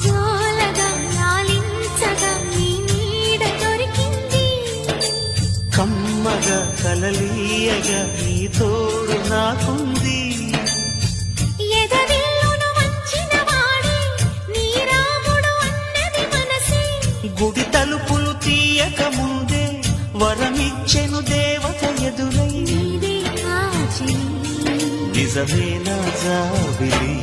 జోలగా లాలించగా నీ నీడ దొరికింది కమ్మగా కలలీయగా నీ తోడు నాకుంది ఎదవిల్లును వంచిన వాడే నీ రాముడు అన్నది మనసే గుడి తలుపులు తీయక ముందే వరమిచ్చెను దేవత ఎదురై నీవే ఆ చెలి నిజమేనా జాబిలి